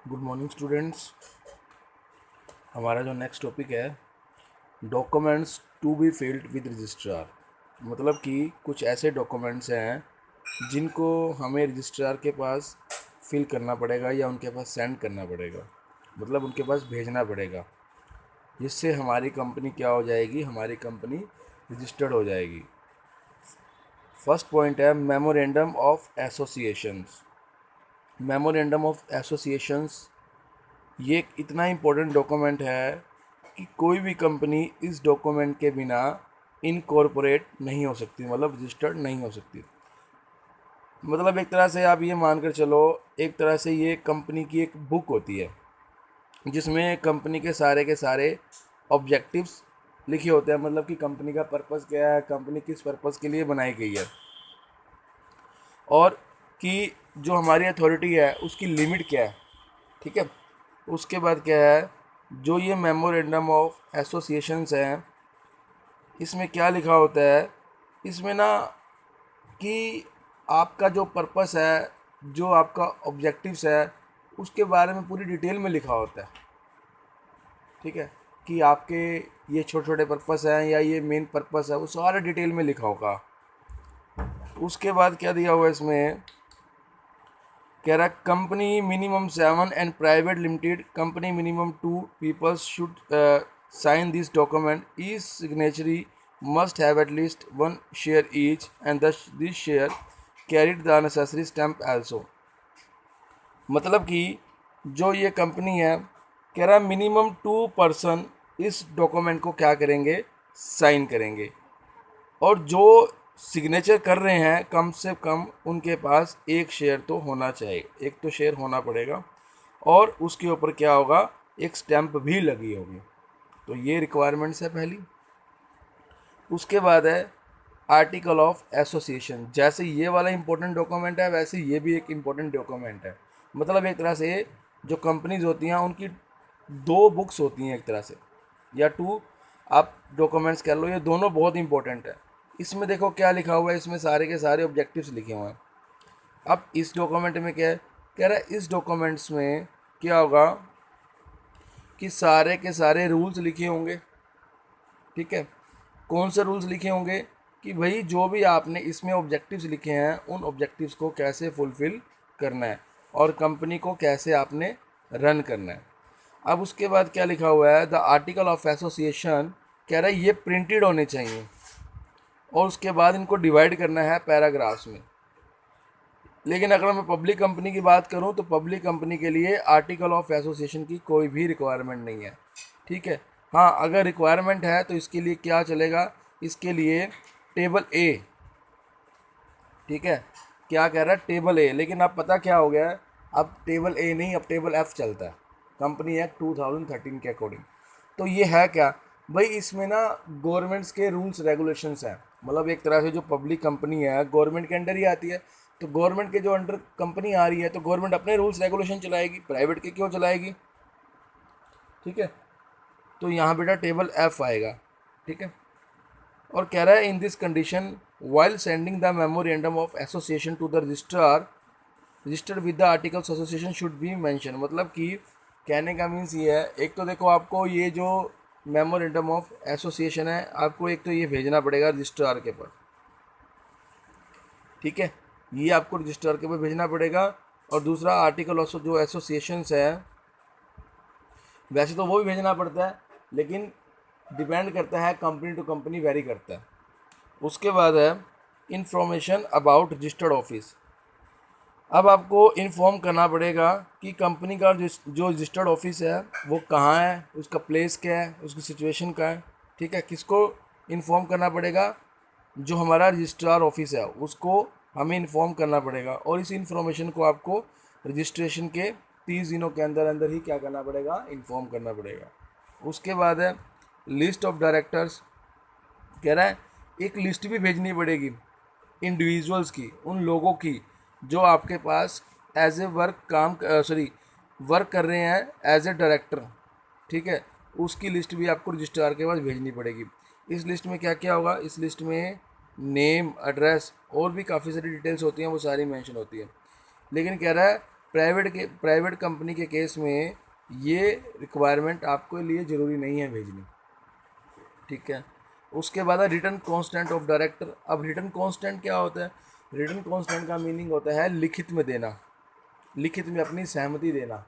Good morning students. हमारा जो next topic है documents to be filled with registrar. मतलब कि कुछ ऐसे डॉक्यूमेंट्स हैं जिनको हमें रजिस्ट्रार के पास फिल करना पड़ेगा या उनके पास सेंड करना पड़ेगा, मतलब उनके पास भेजना पड़ेगा, जिससे हमारी कंपनी क्या हो जाएगी, हमारी कंपनी रजिस्टर्ड हो जाएगी। फर्स्ट पॉइंट है memorandum of associations. Memorandum of associations ये एक इतना इम्पोर्टेंट डॉक्यूमेंट है कि कोई भी कंपनी इस डॉक्यूमेंट के बिना इनकॉर्पोरेट नहीं हो सकती, मतलब रजिस्टर्ड नहीं हो सकती। मतलब एक तरह से आप ये मानकर चलो, एक तरह से ये कंपनी की एक बुक होती है जिसमें कंपनी के सारे ऑब्जेक्टिव्स लिखे होते हैं। मतलब कि कंपनी का पर्पस क्या है, कंपनी किस पर्पस के लिए बनाई गई है, और कि जो हमारी अथॉरिटी है उसकी लिमिट क्या है। ठीक है। उसके बाद क्या है, जो ये मेमोरेंडम ऑफ एसोसिएशंस हैं, इसमें क्या लिखा होता है, इसमें ना कि आपका जो पर्पस है, जो आपका ऑब्जेक्टिव्स है, उसके बारे में पूरी डिटेल में लिखा होता है। ठीक है। कि आपके ये छोटे छोटे पर्पस हैं या ये मेन पर्पस है, वो सारा डिटेल में लिखा होगा। उसके बाद क्या दिया हुआ है इसमें, कह रहा है company minimum 7 and private limited company minimum 2 peoples should sign this document. Each signatory must have at least 1 share each and this share carried the necessary stamp also. मतलब कि जो ये कंपनी है, कह रहा है मिनिमम 2 पर्सन इस document को क्या करेंगे, साइन करेंगे, और जो सिग्नेचर कर रहे हैं कम से कम उनके पास एक शेयर तो होना चाहिए, एक तो शेयर होना पड़ेगा, और उसके ऊपर क्या होगा, एक स्टैंप भी लगी होगी। तो ये रिक्वायरमेंट्स है पहली। उसके बाद है आर्टिकल ऑफ एसोसिएशन। जैसे ये वाला इंपॉर्टेंट डॉक्यूमेंट है, वैसे ये भी एक इम्पोर्टेंट डॉक्यूमेंट है। मतलब एक तरह से जो कंपनीज होती हैं उनकी 2 बुक्स होती हैं एक तरह से, या 2 आप डॉक्यूमेंट्स कह लो, ये दोनों बहुत इंपॉर्टेंट है। इसमें देखो क्या लिखा हुआ है, इसमें सारे के सारे ऑब्जेक्टिव्स लिखे हुए हैं। अब इस डॉक्यूमेंट में क्या है, कह रहा है इस डॉक्यूमेंट्स में क्या होगा कि सारे के सारे रूल्स लिखे होंगे। ठीक है। कौन से रूल्स लिखे होंगे, कि भाई जो भी आपने इसमें ऑब्जेक्टिव्स लिखे हैं उन ऑब्जेक्टिव्स को कैसे फुलफिल करना है और कंपनी को कैसे आपने रन करना है। अब उसके बाद क्या लिखा हुआ है, द आर्टिकल ऑफ एसोसिएशन, कह रहा है ये प्रिंटेड होने चाहिए, और उसके बाद इनको डिवाइड करना है पैराग्राफ्स में। लेकिन अगर मैं पब्लिक कंपनी की बात करूं तो पब्लिक कंपनी के लिए आर्टिकल ऑफ एसोसिएशन की कोई भी रिक्वायरमेंट नहीं है। ठीक है। हाँ, अगर रिक्वायरमेंट है तो इसके लिए क्या चलेगा, इसके लिए टेबल ए। ठीक है। क्या कह रहा है, टेबल ए। लेकिन अब पता क्या हो गया है, अब टेबल ए नहीं, अब टेबल एफ चलता है कंपनी एक्ट 2013 के अकॉर्डिंग। तो ये है क्या भाई, इसमें ना गवर्नमेंट्स के रूल्स रेगुलेशंस हैं। मतलब एक तरह से जो पब्लिक कंपनी है गवर्नमेंट के अंडर ही आती है, तो गवर्नमेंट के जो अंडर कंपनी आ रही है तो गवर्नमेंट अपने रूल्स रेगुलेशन चलाएगी, प्राइवेट के क्यों चलाएगी। ठीक है। तो यहाँ बेटा टेबल एफ आएगा। ठीक है। और कह रहा है in this condition while sending the memorandum of association to the registrar registered with the articles association should be mention. मतलब कि कहने का मीन्स ये है, एक तो देखो आपको ये जो मेमोरेंडम ऑफ एसोसिएशन है, आपको एक तो ये भेजना पड़ेगा रजिस्ट्रार के पास। ठीक है। ये आपको रजिस्ट्रार के पास भेजना पड़ेगा। और दूसरा आर्टिकल ऑफ जो एसोसिएशंस है, वैसे तो वो भी भेजना पड़ता है, लेकिन डिपेंड करता है, कंपनी टू कंपनी वेरी करता है। उसके बाद है इंफॉर्मेशन अबाउट रजिस्टर्ड ऑफिस। अब आपको इन्फॉर्म करना पड़ेगा कि कंपनी का जो रजिस्टर्ड ऑफिस है वो कहाँ है, उसका प्लेस क्या है, उसकी सिचुएशन क्या है। ठीक है। किसको इन्फॉर्म करना पड़ेगा, जो हमारा रजिस्ट्रार ऑफिस है उसको हमें इन्फॉर्म करना पड़ेगा, और इस इन्फॉर्मेशन को आपको रजिस्ट्रेशन के 30 दिनों के अंदर अंदर ही क्या करना पड़ेगा, इन्फॉर्म करना पड़ेगा। उसके बाद है लिस्ट ऑफ डायरेक्टर्स। कह रहा है एक लिस्ट भी भेजनी पड़ेगी इंडिविजुअल्स की, उन लोगों की जो आपके पास एज ए वर्क कर रहे हैं एज ए डायरेक्टर। ठीक है। उसकी लिस्ट भी आपको रजिस्ट्रार के पास भेजनी पड़ेगी। इस लिस्ट में क्या क्या होगा, इस लिस्ट में नेम, एड्रेस और भी काफ़ी सारी डिटेल्स होती हैं, वो सारी मेंशन होती है। लेकिन कह रहा है प्राइवेट कंपनी के केस में ये रिक्वायरमेंट आपके लिए ज़रूरी नहीं है भेजनी, ठीक है। उसके बाद है रिटर्न कांस्टेंट ऑफ डायरेक्टर। अब रिटर्न कांस्टेंट क्या होता है? रिटर्न कांस्टेंट का मीनिंग होता है लिखित में देना, लिखित में अपनी सहमति देना।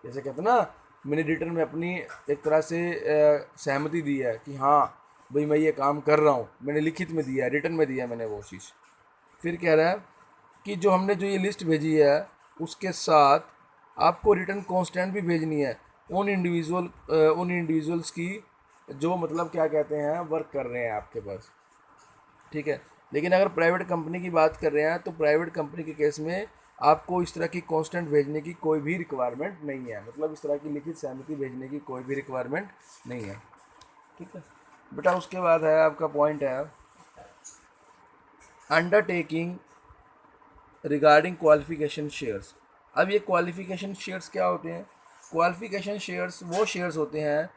जैसे कहते हैं ना, मैंने रिटर्न में अपनी एक तरह से सहमति दी है कि हाँ भाई मैं ये काम कर रहा हूँ, मैंने लिखित में दिया है, रिटर्न में दिया है मैंने वो चीज़। फिर कह रहा है कि जो हमने जो ये लिस्ट भेजी है उसके साथ आपको रिटर्न कांस्टेंट भी भेजनी है उन इंडिविजुअल्स की जो मतलब क्या कहते हैं वर्क कर रहे हैं आपके पास, ठीक है। लेकिन अगर प्राइवेट कंपनी की बात कर रहे हैं तो प्राइवेट कंपनी के केस में आपको इस तरह की कांस्टेंट भेजने की कोई भी रिक्वायरमेंट नहीं है, मतलब इस तरह की लिखित सहमति भेजने की कोई भी रिक्वायरमेंट नहीं है, ठीक है बेटा। उसके बाद है आपका पॉइंट है अंडरटेकिंग रिगार्डिंग क्वालिफिकेशन शेयर्स। अब ये क्वालिफिकेशन शेयर्स क्या होते हैं? क्वालिफिकेशन शेयर्स वो शेयर्स होते हैं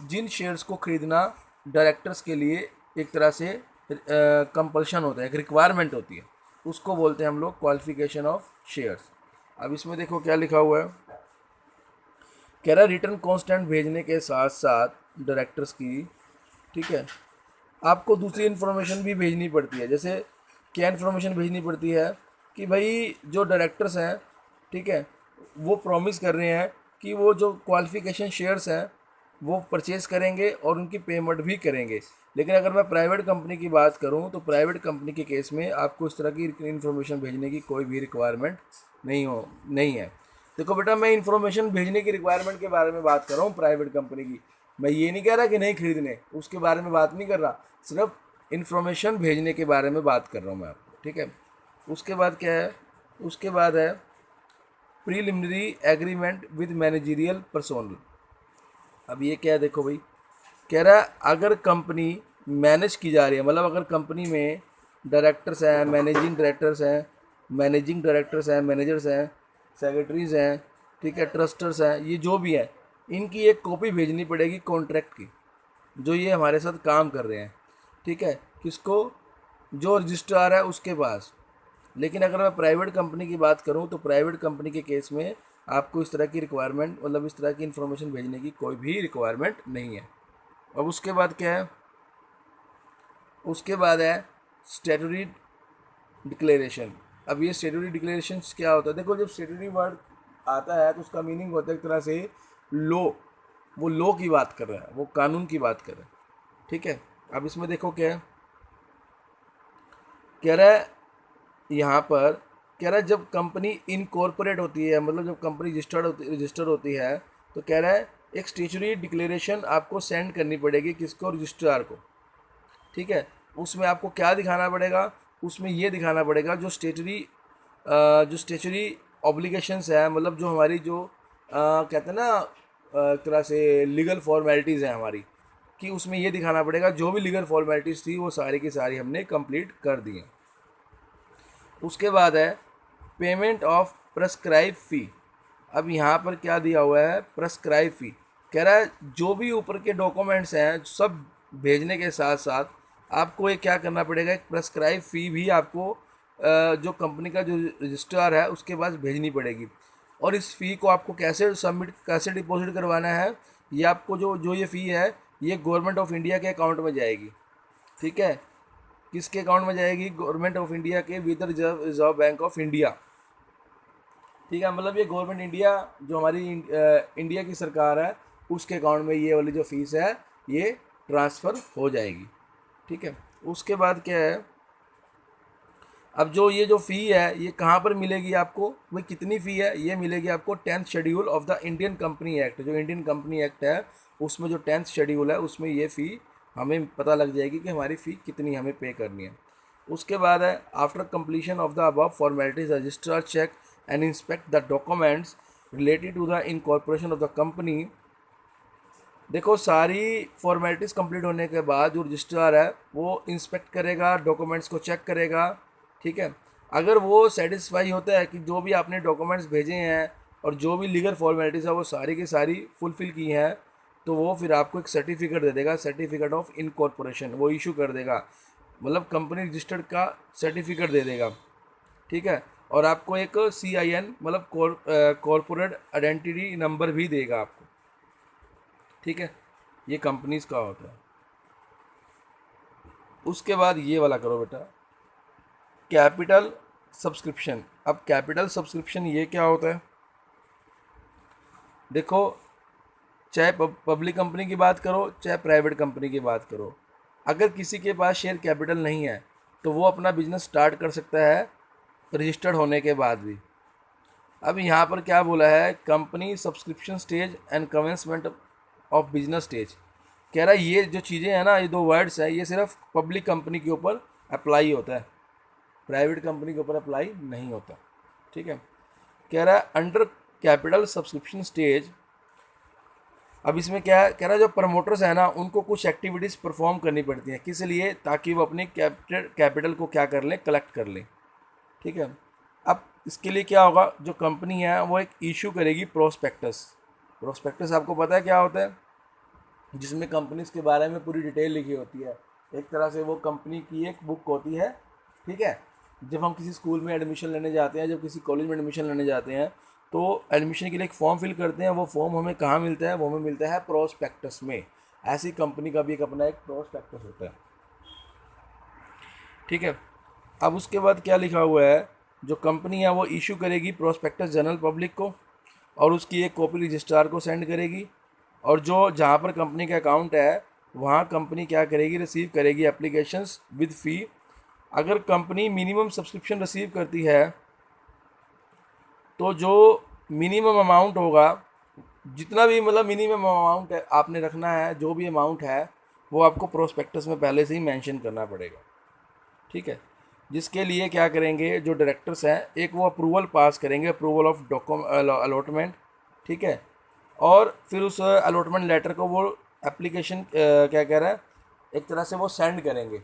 जिन शेयर्स को खरीदना डायरेक्टर्स के लिए एक तरह से कंपल्शन होता है, एक रिक्वायरमेंट होती है, उसको बोलते हैं हम लोग क्वालिफिकेशन ऑफ शेयर्स। अब इसमें देखो क्या लिखा हुआ है, कह रहा है रिटर्न कांस्टेंट भेजने के साथ साथ डायरेक्टर्स की, ठीक है, आपको दूसरी इन्फॉर्मेशन भी भेजनी पड़ती है। जैसे क्या इन्फॉर्मेशन भेजनी पड़ती है कि भाई जो डायरेक्टर्स हैं, ठीक है, वो प्रॉमिस कर रहे हैं कि वो जो क्वालिफिकेशन शेयर्स हैं वो परचेज़ करेंगे और उनकी पेमेंट भी करेंगे। लेकिन अगर मैं प्राइवेट कंपनी की बात करूं तो प्राइवेट कंपनी के केस में आपको इस तरह की इन्फॉर्मेशन भेजने की कोई भी रिक्वायरमेंट नहीं है। देखो बेटा, मैं इन्फॉर्मेशन भेजने की रिक्वायरमेंट के बारे में बात कर रहा हूँ प्राइवेट कंपनी की, मैं ये नहीं कह रहा कि नहीं खरीदने, उसके बारे में बात नहीं कर रहा, सिर्फ इन्फॉर्मेशन भेजने के बारे में बात कर रहा हूँ मैं आपको, ठीक है। उसके बाद क्या है? उसके बाद है preliminary agreement with managerial personnel. अब ये क्या है? देखो भाई, कह रहा है अगर कंपनी मैनेज की जा रही है, मतलब अगर कंपनी में डायरेक्टर्स हैं, मैनेजिंग डायरेक्टर्स हैं, मैनेजर्स हैं, सेक्रेटरीज हैं, ठीक है, ट्रस्टर्स हैं, ये जो भी है, इनकी एक कॉपी भेजनी पड़ेगी कॉन्ट्रैक्ट की, जो ये हमारे साथ काम कर रहे हैं, ठीक है, किसको? जो रजिस्ट्रार है उसके पास। लेकिन अगर मैं प्राइवेट कंपनी की बात करूं तो प्राइवेट कंपनी के केस में आपको इस तरह की रिक्वायरमेंट, मतलब इस तरह की इन्फॉर्मेशन भेजने की कोई भी रिक्वायरमेंट नहीं है। अब उसके बाद क्या है? उसके बाद है स्टैट्यूटरी डिक्लेरेशन। अब ये स्टैट्यूटरी डिक्लेरेशन क्या होता है? देखो, जब स्टैट्यूटरी वर्ड आता है तो उसका मीनिंग होता है एक तरह से लॉ, वो लॉ की बात कर रहा है, वो कानून की बात कर रहा है, ठीक है। अब इसमें देखो क्या है, कह रहा है यहाँ पर, कह रहा है जब कंपनी इनकॉर्पोरेट होती है, मतलब जब कंपनी रजिस्टर्ड होती है, तो कह रहा है एक स्टैट्यूटरी डिक्लेरेशन आपको सेंड करनी पड़ेगी, किसको? रजिस्ट्रार को, ठीक है। उसमें आपको क्या दिखाना पड़ेगा? उसमें ये दिखाना पड़ेगा जो स्टैट्यूटरी ऑब्लिगेशंस है, मतलब जो हमारी जो कहते हैं ना एक तरह से लीगल फॉर्मेलिटीज़ हैं हमारी, कि उसमें ये दिखाना पड़ेगा जो भी लीगल फॉर्मेलिटीज़ थी वो सारी की सारी हमने कंप्लीट कर दी हैं। उसके बाद है पेमेंट ऑफ प्रेस्क्राइब फ़ी। अब यहाँ पर क्या दिया हुआ है? प्रेस्क्राइब फ़ी। कह रहा है जो भी ऊपर के डॉक्यूमेंट्स हैं सब भेजने के साथ साथ आपको ये क्या करना पड़ेगा, एक प्रेस्क्राइब फ़ी भी आपको जो कंपनी का जो रजिस्ट्रार है उसके पास भेजनी पड़ेगी। और इस फ़ी को आपको कैसे डिपॉजिट करवाना है? ये आपको जो ये फ़ी है ये गवर्नमेंट ऑफ इंडिया के अकाउंट में जाएगी, ठीक है। किसके अकाउंट में जाएगी? गवर्नमेंट ऑफ इंडिया के, with reserve bank of India, ठीक है। मतलब ये गवर्नमेंट इंडिया, जो हमारी इंडिया की सरकार है, उसके अकाउंट में ये वाली जो फीस है ये ट्रांसफ़र हो जाएगी, ठीक है। उसके बाद क्या है? अब ये जो फ़ी है ये कहाँ पर मिलेगी आपको? भाई कितनी फ़ी है? ये मिलेगी आपको 10th schedule of the Indian company act. जो इंडियन कंपनी एक्ट है उसमें जो 10th शेड्यूल है उसमें ये फ़ी हमें पता लग जाएगी कि हमारी फ़ी कितनी हमें पे करनी है। उसके बाद है after completion of the above formalities registrar check and inspect the documents related to the incorporation of the company. देखो, सारी फॉर्मेलिटीज़ कंप्लीट होने के बाद जो रजिस्ट्रार है वो इंस्पेक्ट करेगा, डॉक्यूमेंट्स को चेक करेगा, ठीक है। अगर वो सेटिस्फाई होता है कि जो भी आपने डॉक्यूमेंट्स भेजे हैं और जो भी लीगल फॉर्मेलिटीज़ है वो सारी की सारी फुलफ़िल की हैं, तो वो फिर आपको एक सर्टिफिकेट दे देगा, सर्टिफिकेट ऑफ इनकॉर्पोरेशन वो इशू कर देगा, मतलब कंपनी रजिस्टर्ड का सर्टिफिकेट दे देगा, ठीक है। और आपको एक CIN मतलब कॉरपोरेट आइडेंटिटी नंबर भी देगा आपको। ठीक है, ये कंपनीज का होता है। उसके बाद ये वाला करो बेटा, कैपिटल सब्सक्रिप्शन। अब कैपिटल सब्सक्रिप्शन ये क्या होता है? देखो, चाहे पब्लिक कंपनी की बात करो चाहे प्राइवेट कंपनी की बात करो, अगर किसी के पास शेयर कैपिटल नहीं है तो वो अपना बिजनेस स्टार्ट कर सकता है रजिस्टर्ड होने के बाद भी। अब यहाँ पर क्या बोला है, company subscription stage and commencement of business stage. कह रहा है ये जो चीज़ें हैं ना, ये दो वर्ड्स हैं, ये सिर्फ पब्लिक कंपनी के ऊपर अप्लाई होता है, प्राइवेट कंपनी के ऊपर अप्लाई नहीं होता। ठीक है, कह रहा है अंडर कैपिटल सब्सक्रिप्शन स्टेज। अब इसमें क्या है, कह रहा है जो प्रमोटर्स है ना उनको कुछ एक्टिविटीज़ परफॉर्म करनी पड़ती हैं, किस लिए? ताकि वो अपनी कैपिटल को क्या कर लें, कलेक्ट कर लें। ठीक है, अब इसके लिए क्या होगा, जो कंपनी है वो एक इशू करेगी प्रोस्पेक्टस। प्रोस्पेक्टस आपको पता है क्या होता है? जिसमें कंपनीज के बारे में पूरी डिटेल लिखी होती है। एक तरह से वो कंपनी की एक बुक होती है। ठीक है, जब हम किसी स्कूल में एडमिशन लेने जाते हैं, जब किसी कॉलेज में एडमिशन लेने जाते हैं, तो एडमिशन के लिए एक फॉर्म फिल करते हैं। वो फॉर्म हमें कहाँ मिलता है? वो हमें मिलता है प्रोस्पेक्टस में। ऐसी कंपनी का भी एक अपना एक प्रोस्पेक्टस होता है। ठीक है, अब उसके बाद क्या लिखा हुआ है, जो कंपनी है वो इशू करेगी प्रोस्पेक्टस जनरल पब्लिक को, और उसकी एक कॉपी रजिस्ट्रार को सेंड करेगी। और जो जहाँ पर कंपनी का अकाउंट है वहाँ कंपनी क्या करेगी, रिसीव करेगी एप्लीकेशंस विद फ़ी। अगर कंपनी मिनिमम सब्सक्रिप्शन रिसीव करती है तो जो मिनिमम अमाउंट होगा, जितना भी मतलब मिनिमम अमाउंट है आपने रखना है, जो भी अमाउंट है वो आपको प्रोस्पेक्टस में पहले से ही मेंशन करना पड़ेगा। ठीक है, जिसके लिए क्या करेंगे, जो डायरेक्टर्स हैं एक वो अप्रूवल पास करेंगे, अप्रूवल ऑफ अलॉटमेंट। ठीक है, और फिर उस अलॉटमेंट लेटर को वो एप्लीकेशन क्या कह रहा है, एक तरह से वो सेंड करेंगे।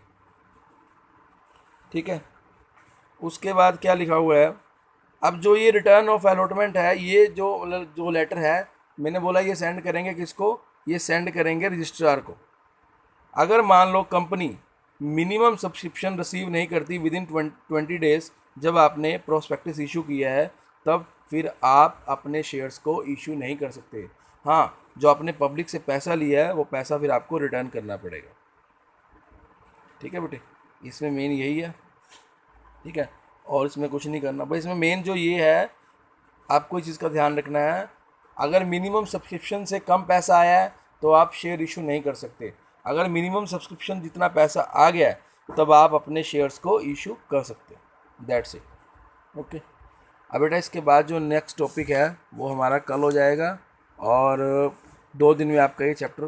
ठीक है, उसके बाद क्या लिखा हुआ है, अब जो ये रिटर्न ऑफ अलॉटमेंट है, ये जो मतलब जो लेटर है, मैंने बोला ये सेंड करेंगे किसको, ये सेंड करेंगे रजिस्ट्रार को। अगर मान लो कंपनी मिनिमम सब्सक्रिप्शन रिसीव नहीं करती विद इन 20 डेज, जब आपने प्रोस्पेक्टस इशू किया है, तब फिर आप अपने शेयर्स को इशू नहीं कर सकते। हाँ, जो आपने पब्लिक से पैसा लिया है वो पैसा फिर आपको रिटर्न करना पड़ेगा। ठीक है बेटे, इसमें मेन यही है। ठीक है, और इसमें कुछ नहीं करना, बस इसमें मेन जो ये है, आपको इस चीज़ का ध्यान रखना है, अगर मिनिमम सब्सक्रिप्शन से कम पैसा आया है तो आप शेयर इशू नहीं कर सकते। अगर मिनिमम सब्सक्रिप्शन जितना पैसा आ गया है तब आप अपने शेयर्स को इशू कर सकते हैं। That's it. ओके, अब बेटा इसके बाद जो नेक्स्ट टॉपिक है वो हमारा कल हो जाएगा, और 2 दिन में आपका ये चैप्टर